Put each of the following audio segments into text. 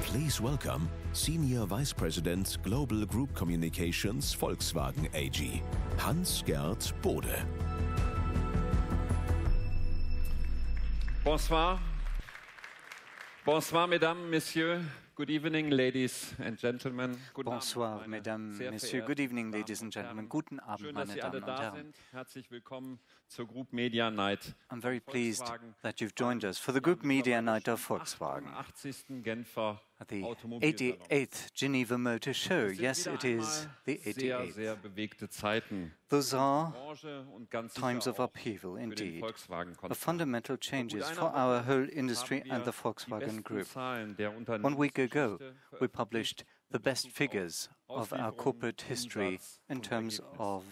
Please welcome Senior Vice President Global Group Communications Volkswagen AG, Hans-Gert Bode. Bonsoir. Bonsoir, mesdames, messieurs. Good evening, ladies and gentlemen. Bonsoir, mesdames, messieurs. Good evening, ladies and gentlemen. Guten Abend, meine Damen und Herren. Herzlich willkommen zur Group Media Night. I'm very pleased that you've joined us for the Group Media Night of Volkswagen. At the 88th Geneva Motor Show. Yes, it is the 88th. Those are times of upheaval, indeed, of fundamental changes for our whole industry and the Volkswagen Group. 1 week ago, we published the best figures of our corporate history in terms of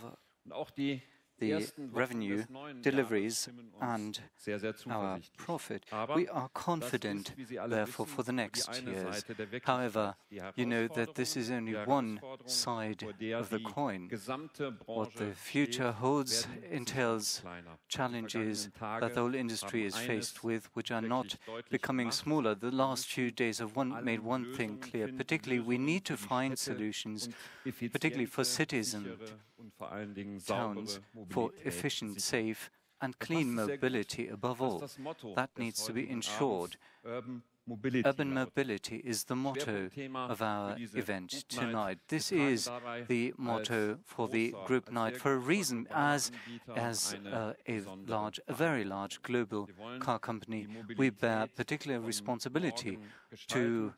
the revenue, deliveries, and our profit. We are confident, therefore, for the next years. However, you know that this is only one side of the coin. What the future holds entails challenges that the whole industry is faced with, which are not becoming smaller. The last few days have made one thing clear. Particularly, we need to find solutions, particularly for cities and towns, for efficient, safe and clean mobility above all. That needs to be ensured. Urban mobility is the motto of our event tonight. This is the motto for the group night for a reason. As a very large global car company, we bear particular responsibility to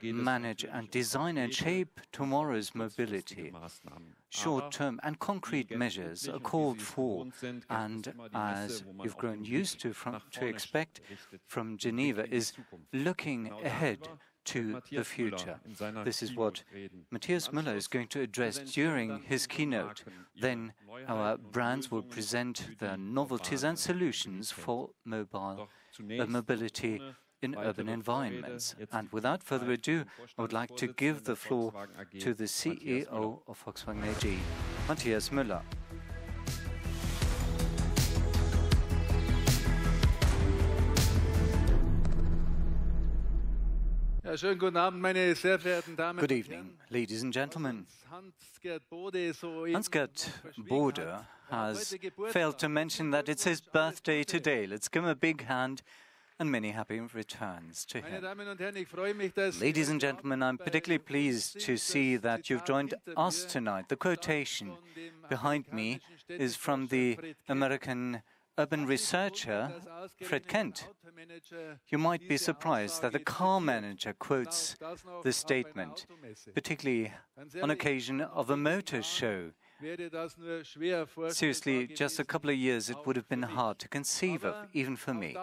manage and design and shape tomorrow's mobility. Short-term and concrete measures are called for, and as you've grown used to expect from Geneva, is looking ahead to the future. This is what Matthias Müller is going to address during his keynote. Then our brands will present their novelties and solutions for mobility in urban environments. And without further ado, I would like to give the floor to the CEO of Volkswagen AG, Matthias Müller. Good evening, ladies and gentlemen. Hans-Gert Bode has failed to mention that it's his birthday today. Let's give him a big hand and many happy returns to him. Ladies and gentlemen, I'm particularly pleased to see that you've joined us tonight. The quotation behind me is from the American urban researcher Fred Kent. You might be surprised that the car manager quotes this statement, particularly on occasion of a motor show. Seriously, just a couple of years it would have been hard to conceive of, even for me.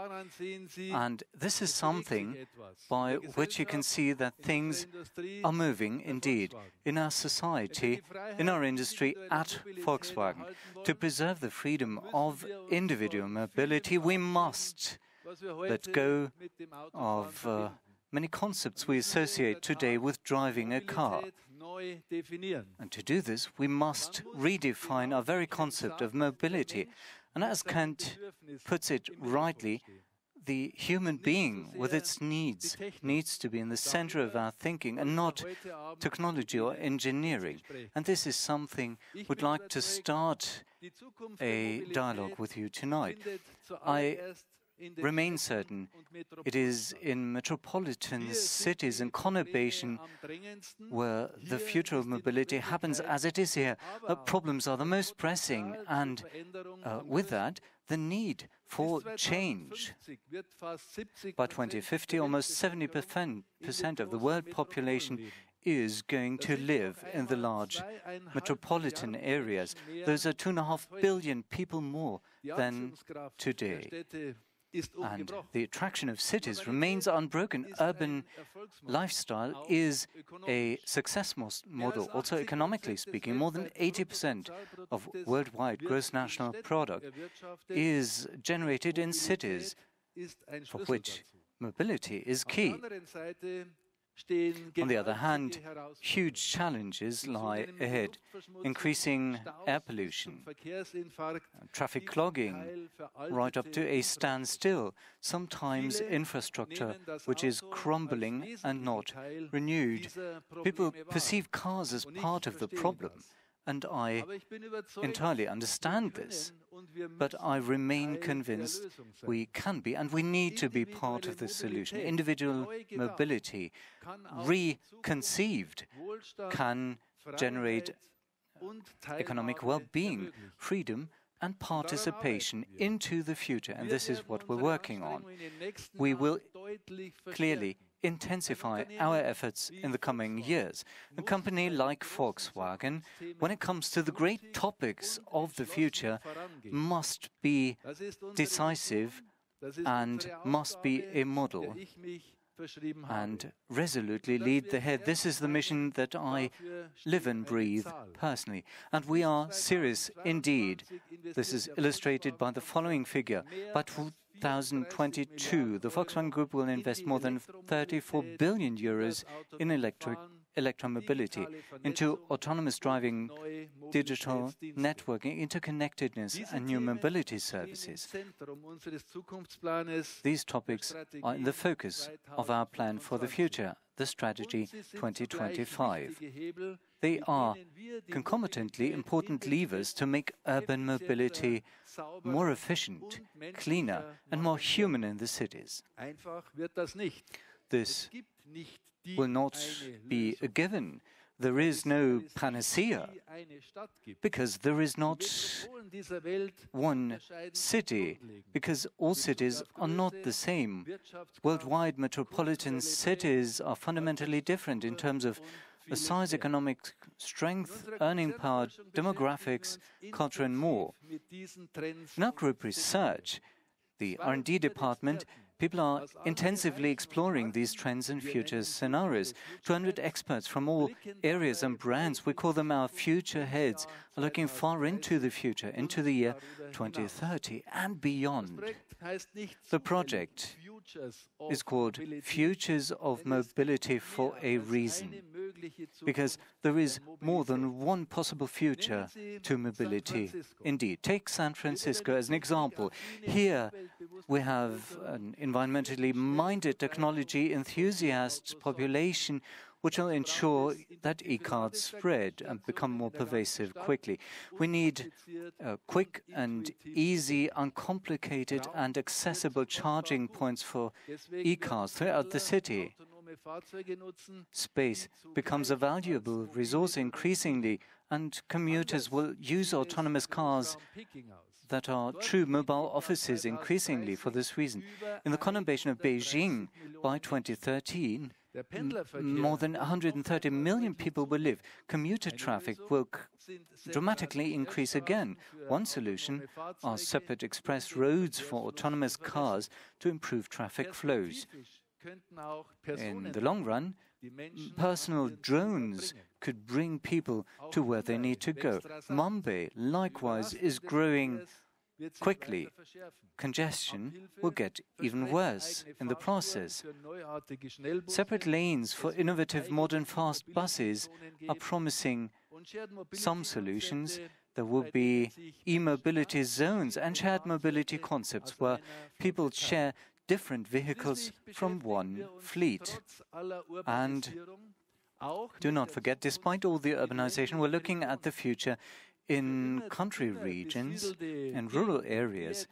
And this is something by which you can see that things are moving indeed in our society, in our industry, at Volkswagen. To preserve the freedom of individual mobility, we must let go of many concepts we associate today with driving a car. And to do this, we must redefine our very concept of mobility. And as Kant puts it rightly, the human being with its needs needs to be in the center of our thinking and not technology or engineering. And this is something we'd like to start a dialogue with you tonight. I remain certain it is in metropolitan cities and conurbation where the future of mobility happens, as it is here. Problems are the most pressing, and with that, the need for change. By 2050, almost 70% of the world population is going to live in the large metropolitan areas. Those are 2.5 billion people more than today. And the attraction of cities remains unbroken. Urban lifestyle is a success model, also economically speaking. More than 80% of worldwide gross national product is generated in cities, for which mobility is key. On the other hand, huge challenges lie ahead. Increasing air pollution, traffic clogging, right up to a standstill, sometimes infrastructure which is crumbling and not renewed. People perceive cars as part of the problem, and I entirely understand this. But I remain convinced we can be and we need to be part of the solution. Individual mobility, reconceived, can generate economic well-being, freedom, and participation into the future. And this is what we're working on. We will clearly intensify our efforts in the coming years. A company like Volkswagen, when it comes to the great topics of the future, must be decisive and must be a model and resolutely lead the head. This is the mission that I live and breathe personally. And we are serious indeed. This is illustrated by the following figure. By 2022, the Volkswagen Group will invest more than 34 billion euros in electromobility, into autonomous driving, digital networking, interconnectedness, and new mobility services. These topics are in the focus of our plan for the future, the Strategy 2025. They are concomitantly important levers to make urban mobility more efficient, cleaner, and more human in the cities. This will not be a given. There is no panacea, because there is not one city, because all cities are not the same. Worldwide metropolitan cities are fundamentally different in terms of the size, economic strength, earning power, demographics, culture, and more. In our group research, the R&D department, people are intensively exploring these trends and future scenarios. 200 experts from all areas and brands, we call them our future heads, are looking far into the future, into the year 2030 and beyond. The project is called Futures of Mobility for a reason, because there is more than one possible future to mobility. Indeed, take San Francisco as an example. Here we have an environmentally minded, technology enthusiast population which will ensure that e-cars spread and become more pervasive quickly. We need quick and easy, uncomplicated and accessible charging points for e-cars throughout the city. Space becomes a valuable resource increasingly, and commuters will use autonomous cars that are true mobile offices increasingly for this reason. In the conurbation of Beijing, by 2013, more than 130 million people will live. Commuter traffic will dramatically increase again. One solution are separate express roads for autonomous cars to improve traffic flows. In the long run, personal drones could bring people to where they need to go. Mumbai, likewise, is growing quickly. Congestion will get even worse in the process. Separate lanes for innovative modern fast buses are promising some solutions. There will be e-mobility zones and shared mobility concepts where people share different vehicles from one fleet. And do not forget, despite all the urbanization, we're looking at the future in country regions, in rural areas,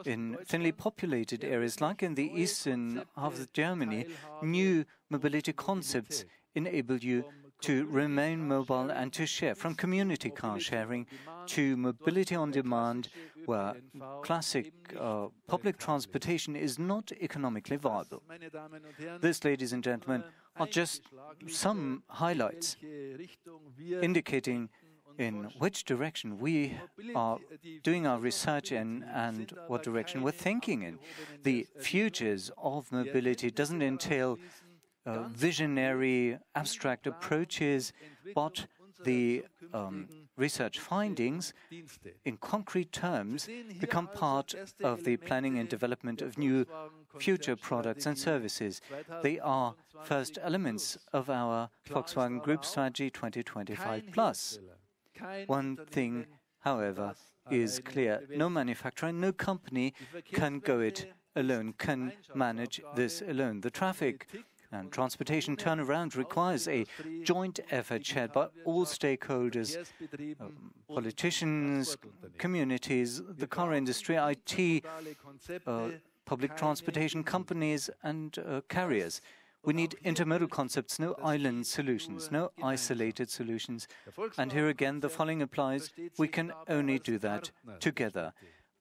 in thinly populated areas like in the eastern half of Germany. New mobility concepts enable you to remain mobile and to share, from community car sharing to mobility on demand, where classic public transportation is not economically viable. This, ladies and gentlemen, are just some highlights indicating in which direction we are doing our research in and what direction we're thinking in. The futures of mobility doesn't entail visionary, abstract approaches, but the research findings, in concrete terms, become part of the planning and development of new future products and services. They are first elements of our Volkswagen Group Strategy 2025+. One thing, however, is clear. No manufacturer, no company can go it alone, can manage this alone. The traffic and transportation turnaround requires a joint effort shared by all stakeholders, politicians, communities, the car industry, IT, public transportation companies and carriers. We need intermodal concepts, no island solutions, no isolated solutions. And here again, the following applies. We can only do that together.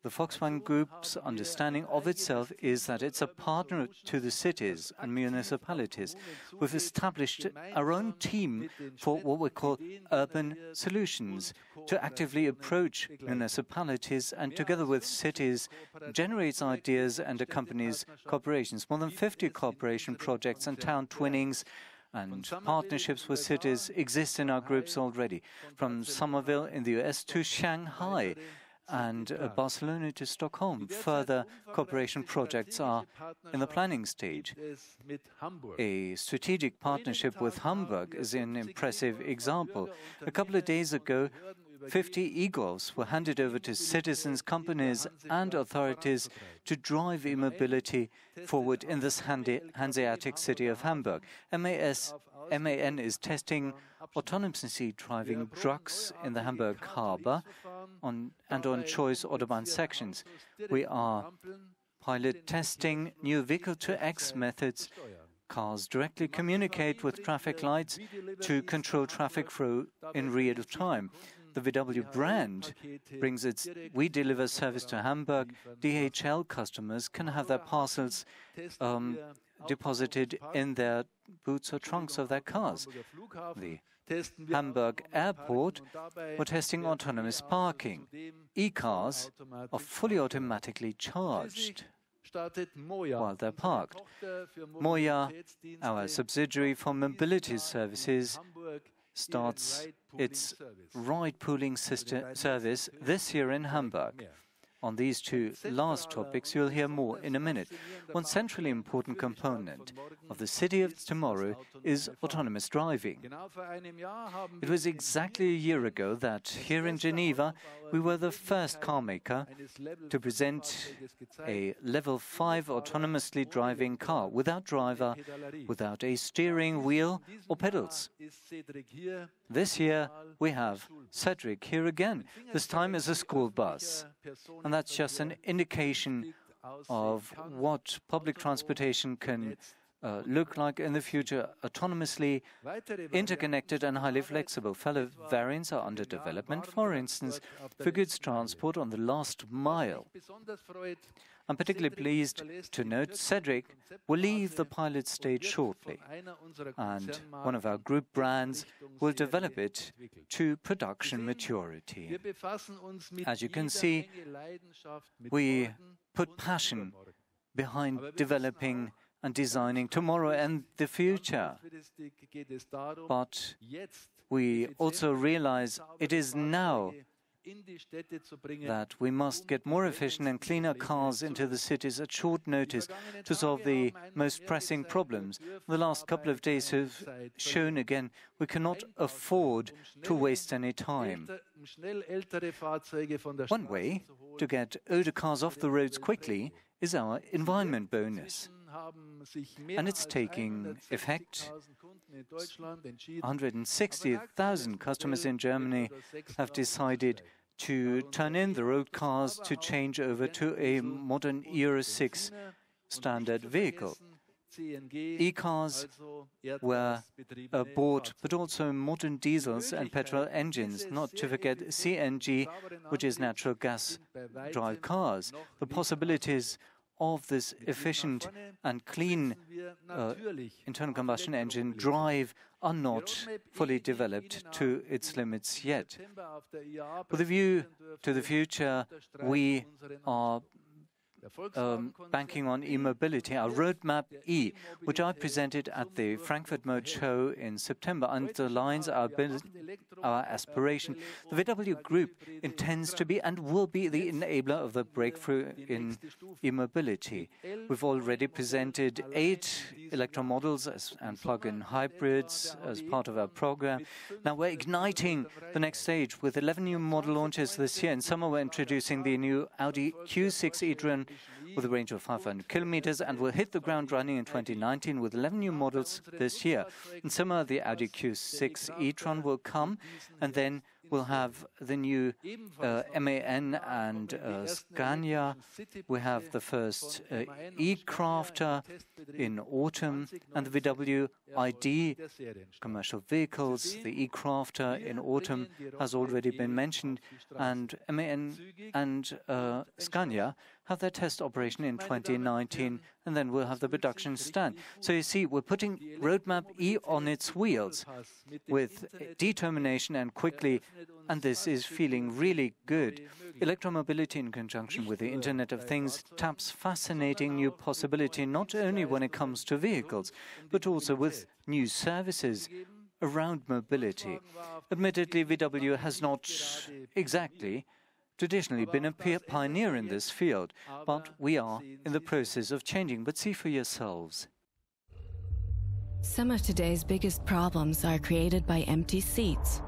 The Volkswagen Group's understanding of itself is that it's a partner to the cities and municipalities. We've established our own team for what we call urban solutions, to actively approach municipalities and together with cities generates ideas and accompanies cooperations. More than 50 cooperation projects and town twinnings and partnerships with cities exist in our groups already, from Somerville in the US to Shanghai and Barcelona to Stockholm. Further cooperation projects are in the planning stage. A strategic partnership with Hamburg is an impressive example. A couple of days ago, 50 e-golfs were handed over to citizens, companies and authorities to drive e-mobility forward in this Hanseatic city of Hamburg. MAN is testing autonomously driving trucks in the Hamburg harbor on choice Autobahn sections. We are pilot testing new vehicle-to-X methods. Cars directly communicate with traffic lights to control traffic flow in real time. The VW brand brings its We Deliver service to Hamburg. DHL customers can have their parcels deposited in their boots or trunks of their cars. The Hamburg Airport, we're testing autonomous parking. E-cars are fully automatically charged while they're parked. Moia, our subsidiary for mobility services, starts its ride-pooling service this year in Hamburg. On these two last topics, you'll hear more in a minute. One centrally important component of the city of tomorrow is autonomous driving. It was exactly a year ago that here in Geneva, we were the first car maker to present a level 5 autonomously driving car, without driver, without a steering wheel or pedals. This year, we have Cedric here again, this time as a school bus. And that's just an indication of what public transportation can look like in the future, autonomously, interconnected and highly flexible. Fellow variants are under development, for instance, for goods transport on the last mile. I'm particularly pleased to note Cedric will leave the pilot stage shortly, and one of our group brands will develop it to production maturity. As you can see, we put passion behind developing and designing tomorrow and the future. But we also realize it is now that we must get more efficient and cleaner cars into the cities at short notice to solve the most pressing problems. The last couple of days have shown again we cannot afford to waste any time. One way to get older cars off the roads quickly is our environment bonus. And it's taking effect. 160,000 customers in Germany have decided to turn in their old cars to change over to a modern Euro 6 standard vehicle. E-cars were bought, but also modern diesels and petrol engines, not to forget CNG, which is natural gas drive cars. The possibilities of this efficient and clean internal combustion engine drive are not fully developed to its limits yet. With a view to the future, we are banking on e-mobility. Our roadmap E, which I presented at the Frankfurt Motor Show in September, underlines our aspiration. The VW Group intends to be and will be the enabler of the breakthrough in e-mobility. We've already presented 8 electromodels and plug-in hybrids as part of our program. Now we're igniting the next stage with 11 new model launches this year. In summer, we're introducing the new Audi Q6 e-tron with a range of 500 kilometers, and will hit the ground running in 2019 with 11 new models this year. In summer, the Audi Q6 e-tron will come, and then we'll have the new MAN and Scania. We have the first e-Crafter in autumn, and the VW ID commercial vehicles. The e-Crafter in autumn has already been mentioned, and MAN and Scania have their test operation in 2019, and then we'll have the production stand. So you see, we're putting Roadmap E on its wheels with determination and quickly, and this is feeling really good. Electromobility in conjunction with the Internet of Things taps fascinating new possibility, not only when it comes to vehicles, but also with new services around mobility. Admittedly, VW has not exactly traditionally been a pioneer in this field, but we are in the process of changing. But see for yourselves. Some of today's biggest problems are created by empty seats.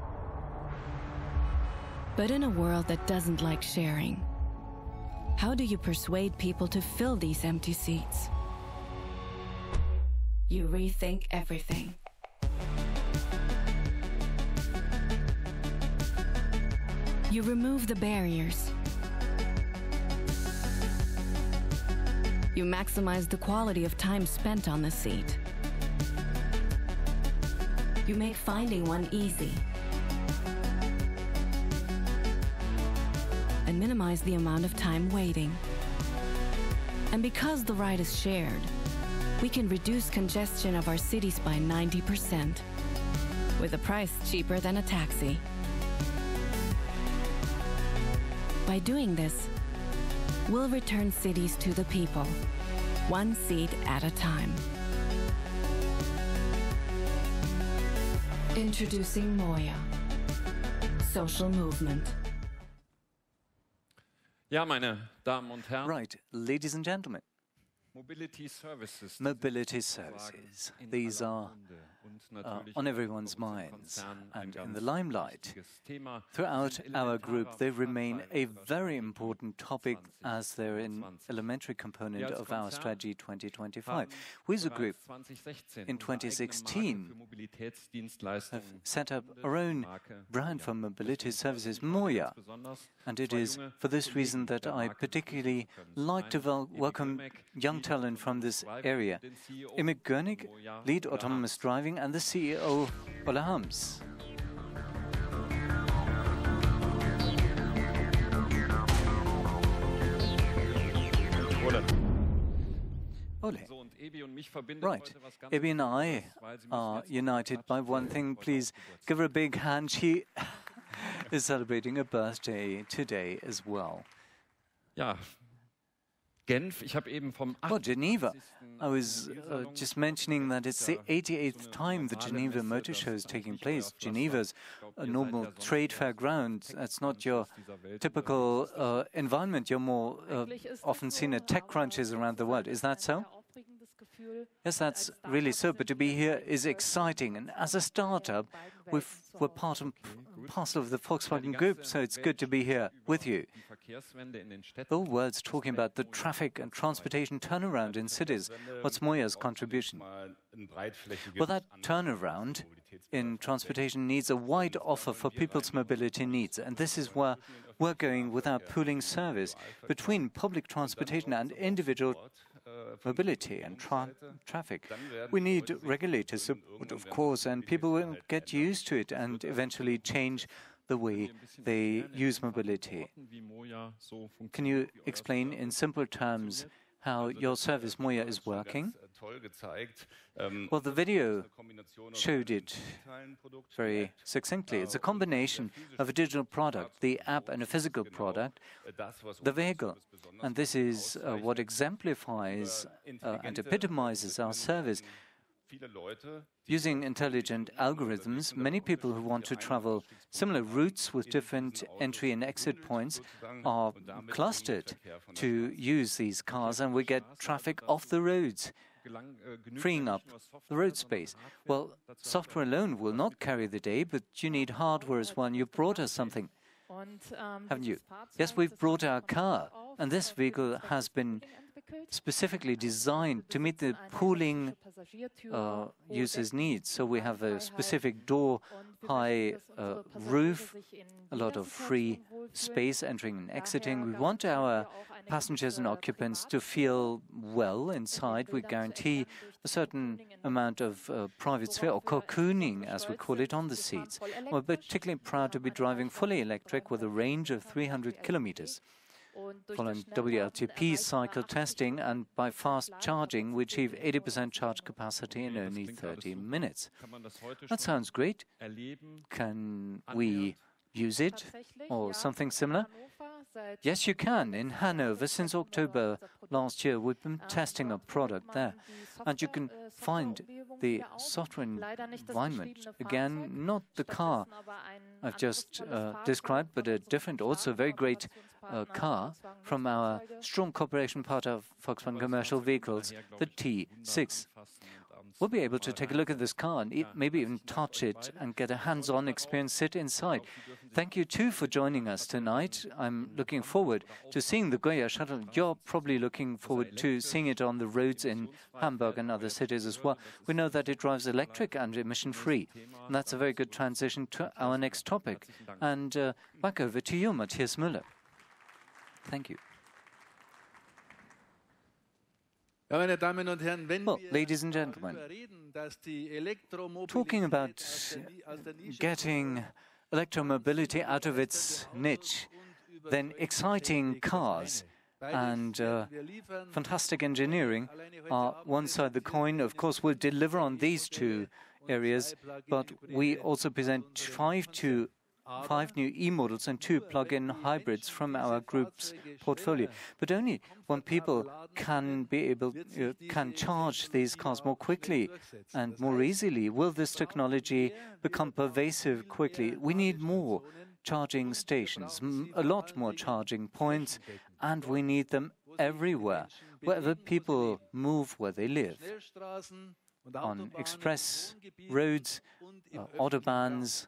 But in a world that doesn't like sharing, how do you persuade people to fill these empty seats? You rethink everything. You remove the barriers. You maximize the quality of time spent on the seat. You make finding one easy. And minimize the amount of time waiting. And because the ride is shared, we can reduce congestion of our cities by 90%, with a price cheaper than a taxi. By doing this, we'll return cities to the people, one seat at a time. Introducing Moia, social movement. Ja, meine Damen und Herren. Right, ladies and gentlemen. Mobility services. These are on everyone's minds and in the limelight. Throughout our group, they remain a very important topic as they're an elementary component of our strategy 2025. We as a group, in 2016, have set up our own brand for mobility services, Moia. And it is for this reason that I particularly like to welcome young talent from this area. Imik Görnig, lead autonomous driving, and the CEO, Ola Hams. Ole. Right. Ebi and I are united by one thing. Please give her a big hand. She is celebrating a birthday today as well. Ja. Genf, ich habe eben vom Geneva. I was just mentioning that it's the 88th time the Geneva Motor Show is taking place. Geneva's a normal trade fair ground. That's not your typical environment. You're more often seen at tech crunches around the world. Is that so? Yes, that's really so. But to be here is exciting. And as a startup, we're part and parcel of the Volkswagen Group, so it's good to be here with you. All words talking about the traffic and transportation turnaround in cities. What's Moia's contribution? Well, that turnaround in transportation needs a wide offer for people's mobility needs. And this is where we're going with our pooling service between public transportation and individual mobility and traffic. We need regulatory support, of course, and people will get used to it and eventually change the way they use mobility. Can you explain in simple terms how your service, Moia, is working? Well, the video showed it very succinctly. It's a combination of a digital product, the app, and a physical product, the vehicle. And this is what exemplifies and epitomizes our service. Using intelligent algorithms, many people who want to travel similar routes with different entry and exit points are clustered to use these cars, and we get traffic off the roads, freeing up the road space. Well, software alone will not carry the day, but you need hardware as well. You brought us something, haven't you? Yes, we've brought our car, and this vehicle has been specifically designed to meet the pooling users' needs. So we have a specific door, high roof, a lot of free space entering and exiting. We want our passengers and occupants to feel well inside. We guarantee a certain amount of private sphere, or cocooning, as we call it, on the seats. We're particularly proud to be driving fully electric with a range of 300 kilometers. Following WLTP cycle testing and by fast charging, we achieve 80% charge capacity in only 30 minutes. That sounds great. Can we use it or something similar? Yes, you can. In Hanover, since October last year, we've been testing a product there. And you can find the software environment. Again, not the car I've just described, but a different, also very great car from our strong cooperation part of Volkswagen Commercial Vehicles, the T6. We'll be able to take a look at this car and maybe even touch it and get a hands-on experience, sit inside. Thank you too for joining us tonight. I'm looking forward to seeing the Goya shuttle. You're probably looking forward to seeing it on the roads in Hamburg and other cities as well. We know that it drives electric and emission-free. And that's a very good transition to our next topic. And back over to you, Matthias Müller. Thank you. Well, ladies and gentlemen, talking about getting electromobility out of its niche, then exciting cars and fantastic engineering are one side of the coin. Of course, we'll deliver on these two areas, but we also present five new e-models and 2 plug-in hybrids from our group's portfolio. But only when people can charge these cars more quickly and more easily will this technology become pervasive quickly. We need more charging stations, a lot more charging points, and we need them everywhere, wherever people move, where they live. On express roads, autobahns,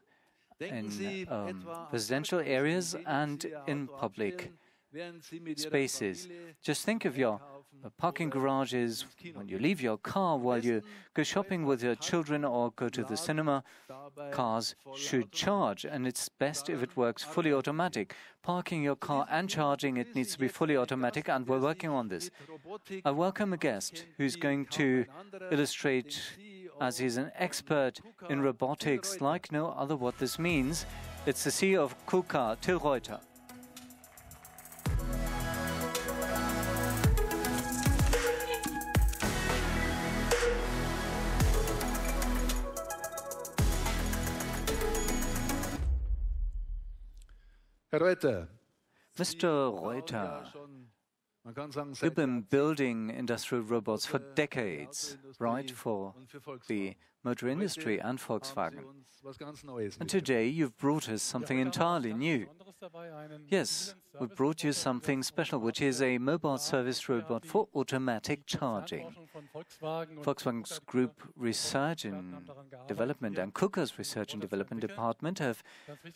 in residential areas and in public spaces. Just think of your parking garages when you leave your car, while you go shopping with your children or go to the cinema. Cars should charge, and it's best if it works fully automatic. Parking your car and charging it needs to be fully automatic, and we're working on this. I welcome a guest who's going to illustrate, as he's an expert in robotics like no other, what this means. It's the CEO of KUKA, Till Reuter. Mr. Reuter, you've been building industrial robots for decades, right, for the motor industry and Volkswagen. And today you've brought us something entirely new. Yes, we brought you something special, which is a mobile service robot for automatic charging. Volkswagen's Group Research and Development and KUKA's Research and Development Department have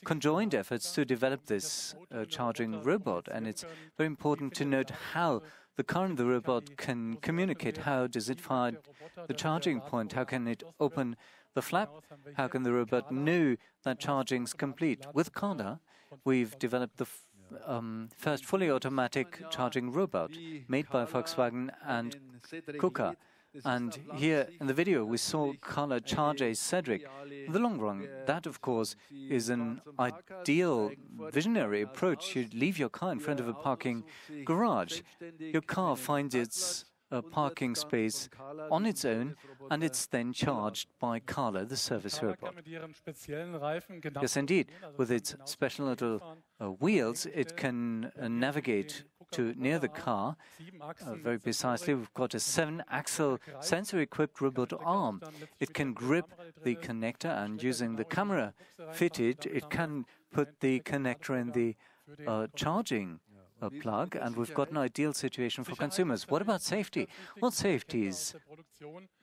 conjoined efforts to develop this charging robot, and it's very important to note how the car and the robot can communicate. How does it find the charging point? How can it open the flap? How can the robot know that charging's complete? With KUKA, we've developed the first fully automatic charging robot made by Volkswagen and KUKA. And here in the video, we saw Carla charge a Cedric. In the long run, that, of course, is an ideal visionary approach. You leave your car in front of a parking garage. Your car finds its parking space on its own, and it's then charged by Carla, the service robot. Yes, indeed. With its special little wheels, it can navigate to near the car. Very precisely, we've got a 7-axle sensor-equipped robot arm. It can grip the connector, and using the camera fitted, it can put the connector in the charging plug, and we've got an ideal situation for consumers. What about safety? Well, safety is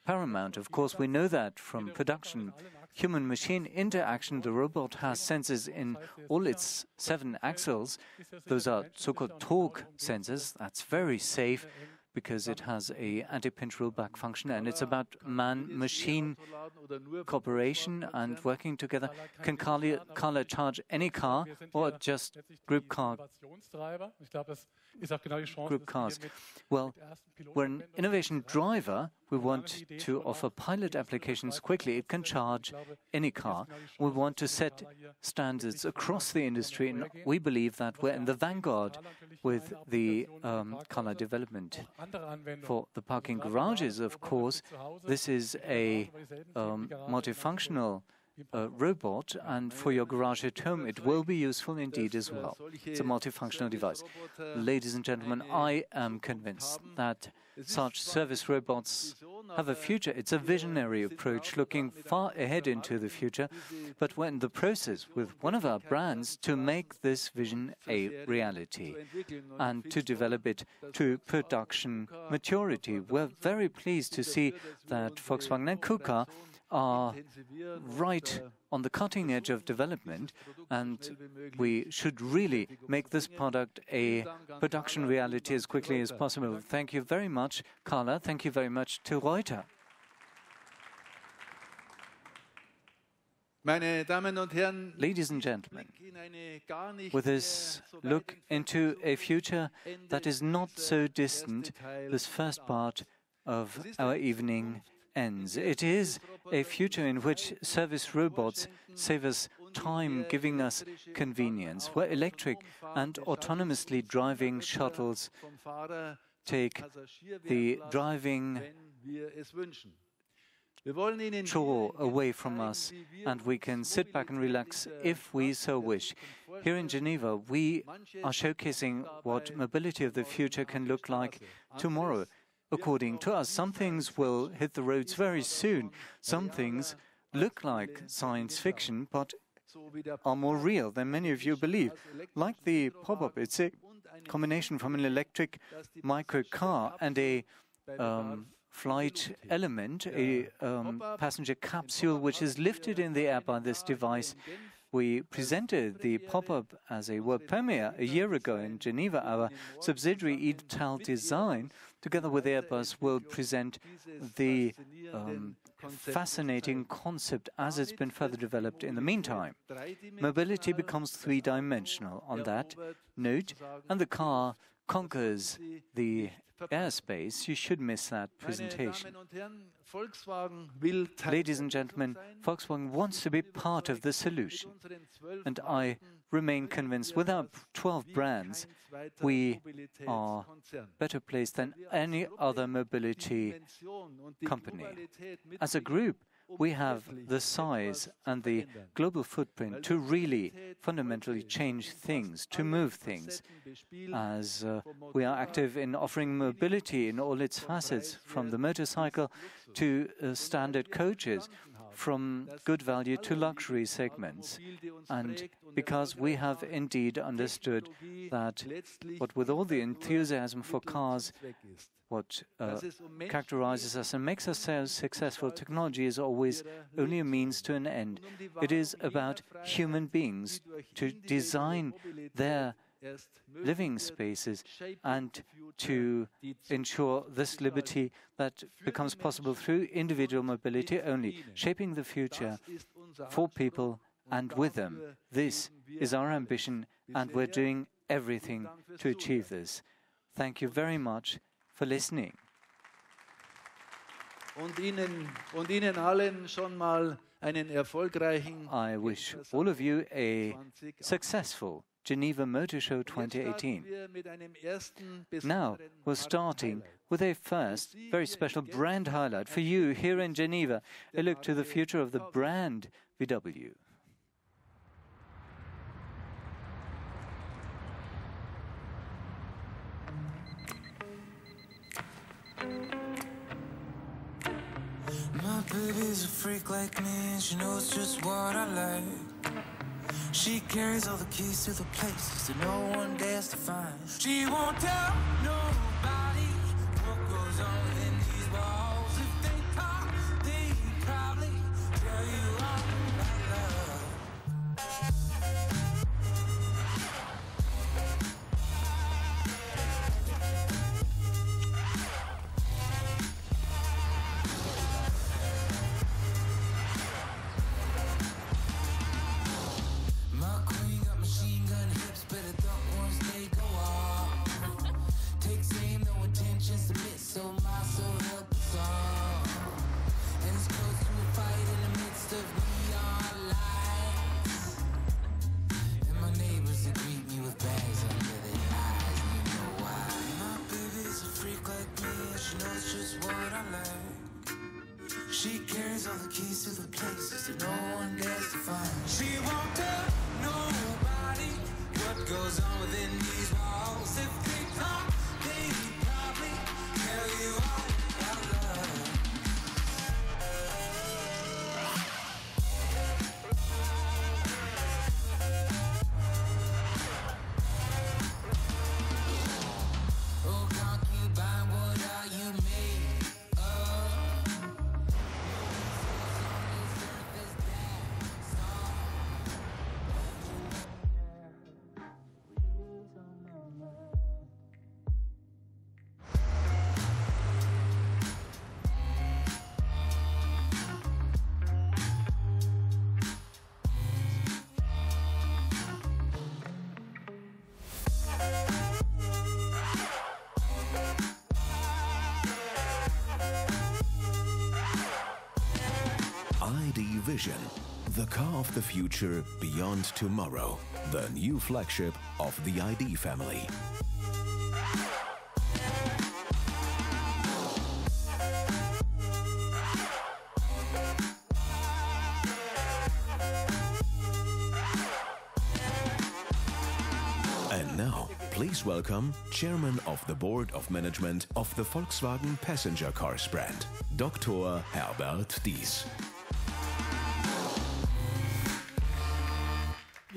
paramount. Of course, we know that from production. Human-machine interaction, the robot has sensors in all its 7 axles. Those are so-called torque sensors. That's very safe because it has a anti-pinch rollback function, and it's about man-machine cooperation and working together. Can Carla charge any car or just group cars? Well, we're an innovation driver. We want to offer pilot applications quickly. It can charge any car. We want to set standards across the industry, and we believe that we're in the vanguard with the Carla development. For the parking garages, of course, this is a multifunctional robot, and for your garage at home, it will be useful indeed as well. It's a multifunctional device. Ladies and gentlemen, I am convinced that such service robots have a future. It's a visionary approach looking far ahead into the future, but we're in the process with one of our brands to make this vision a reality and to develop it to production maturity. We're very pleased to see that Volkswagen and KUKA are right on the cutting edge of development, and we should really make this product a production reality as quickly as possible. Thank you very much, Carla. Thank you very much to Reuter. Ladies and gentlemen, with this look into a future that is not so distant, this first part of our evening ends. It is a future in which service robots save us time, giving us convenience, where electric and autonomously driving shuttles take the driving chore away from us, and we can sit back and relax if we so wish. Here in Geneva, we are showcasing what mobility of the future can look like tomorrow. According to us, some things will hit the roads very soon. Some things look like science fiction, but are more real than many of you believe. Like the pop-up, it's a combination from an electric micro-car and a flight element, a passenger capsule, which is lifted in the air by this device. We presented the pop-up as a world premiere a year ago in Geneva. Our subsidiary ID Vizzion, together with Airbus, will present the fascinating concept as it's been further developed in the meantime. Mobility becomes three-dimensional on that note, and the car conquers the airspace. You should miss that presentation. Ladies and gentlemen, Volkswagen wants to be part of the solution. And I remain convinced with our 12 brands, we are better placed than any other mobility company. As a group, we have the size and the global footprint to really fundamentally change things, to move things, as we are active in offering mobility in all its facets, from the motorcycle to standard coaches, from good value to luxury segments. And because we have indeed understood that what with all the enthusiasm for cars, what characterizes us and makes us so successful, technology is always only a means to an end. It is about human beings to design their living spaces and to ensure this liberty that becomes possible through individual mobility only, shaping the future for people and with them. This is our ambition, and we're doing everything to achieve this. Thank you very much for listening. I wish all of you a successful Geneva Motor Show 2018. Now we're starting with a first, very special brand highlight for you here in Geneva, a look to the future of the brand VW. My baby's a freak like me, and she knows just what I like. She carries all the keys to the places that no one dares to find. She won't tell nobody what goes on within these walls. If they talk, they probably tell you all about love. She carries all the keys to the places that no one dares to find. She won't tell nobody what goes on within these walls. If they talk, they probably tell you all about love. Oh, concubine, what are you made of? ID Vizzion, the car of the future beyond tomorrow, the new flagship of the ID family. And now, please welcome Chairman of the Board of Management of the Volkswagen Passenger Cars brand, Dr. Herbert Dies.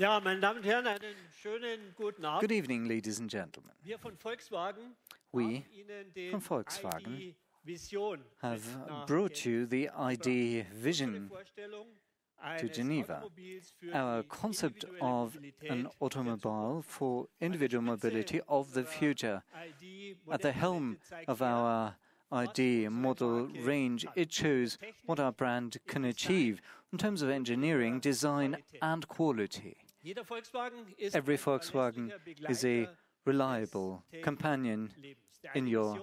Ja, meine Damen und Herren, einen schönen guten Abend. Good evening, ladies and gentlemen. Wir von Volkswagen We from Volkswagen have brought you the ID Vizzion to Geneva, our concept of an automobile for individual mobility of the future. At the helm of our ID model range, it shows what our brand can achieve in terms of engineering, design and quality. Every Volkswagen is a reliable companion in your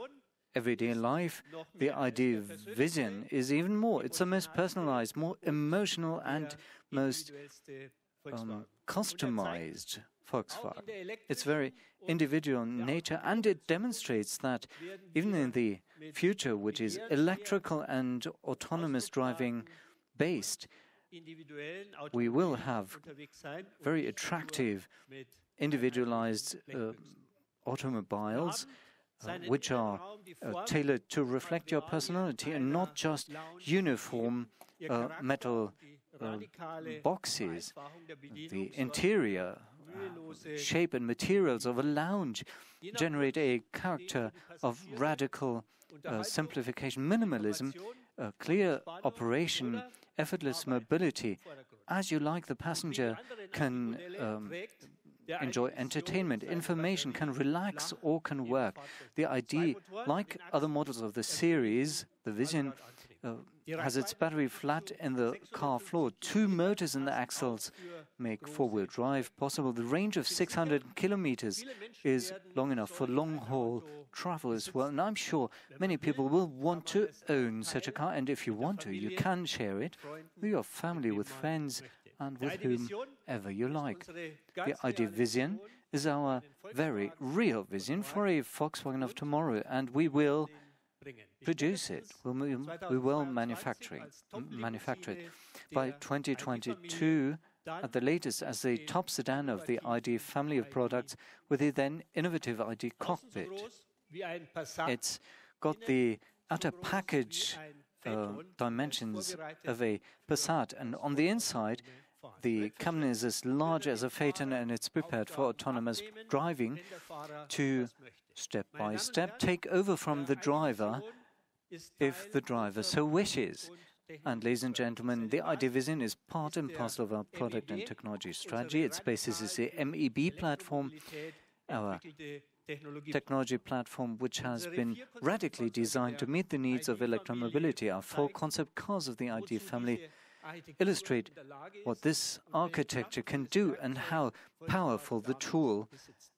everyday life. The ID Vizzion is even more. It's the most personalized, more emotional and most customized Volkswagen. It's very individual in nature, and it demonstrates that even in the future, which is electrical and autonomous driving based, we will have very attractive, individualized automobiles which are tailored to reflect your personality and not just uniform metal boxes. The interior shape and materials of a lounge generate a character of radical simplification, minimalism, clear operation, effortless mobility. As you like, the passenger can enjoy entertainment, information, can relax or can work. The ID, like other models of the series, the Vizzion, has its battery flat in the car floor. 2 motors in the axles make four-wheel drive possible. The range of 600 kilometers is long enough for long-haul travel as well. And I'm sure many people will want to own such a car. And if you want to, you can share it with your family, with friends, and with whomever you like. The ID Vizzion is our very real vision for a Volkswagen of tomorrow, and we will produce it. We will manufacture it. By 2022, at the latest, as the top sedan of the ID family of products with the then innovative ID cockpit. It's got the outer package dimensions of a Passat, and on the inside, the cabin is as large as a Phaeton, and it's prepared for autonomous driving to, step by step, take over from the driver if the driver so wishes. And ladies and gentlemen, the ID Vizzion is part and parcel of our product and technology strategy. Its basis is the MEB platform, our technology platform, which has been radically designed to meet the needs of electromobility. Our four concept cars of the ID family illustrate what this architecture can do and how powerful the tool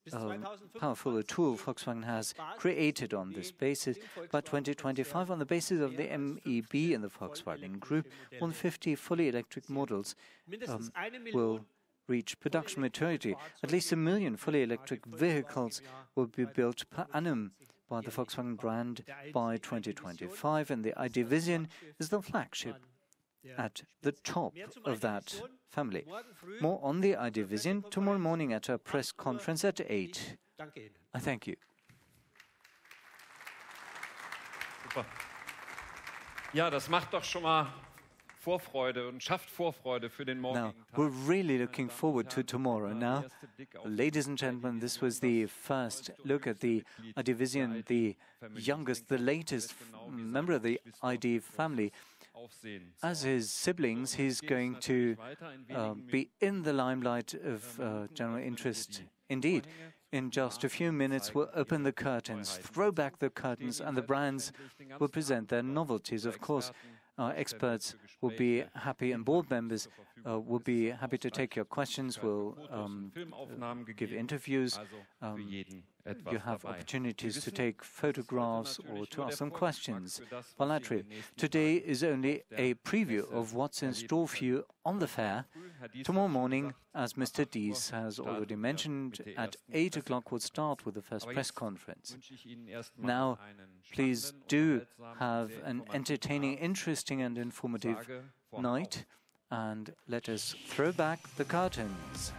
Volkswagen has created on this basis. By 2025, on the basis of the MEB in the Volkswagen Group, 150 fully electric models will reach production maturity. At least 1 million fully electric vehicles will be built per annum by the Volkswagen brand by 2025, and the ID Vizzion is the flagship at the top of that family. More on the ID Vizzion tomorrow morning at a press conference at 8. I thank you. Super. Ja, das macht doch schon mal Vorfreude und schafft Vorfreude für den morgigen Tag. Now, we're really looking forward to tomorrow. Now, ladies and gentlemen, this was the first look at the ID Vizzion, the youngest, the latest member of the ID family. As his siblings, he's going to be in the limelight of general interest indeed. In just a few minutes, we'll open the curtains, throw back the curtains, and the brands will present their novelties. Of course, our experts will be happy, and board members will be happy to take your questions. We'll give interviews. You have opportunities to take photographs or to ask some questions bilaterally. Today is only a preview of what's in store for you on the fair. Tomorrow morning, as Mr. Dies has already mentioned, at 8 o'clock we'll start with the first press conference. Now, please do have an entertaining, interesting and informative night, and let us throw back the curtains.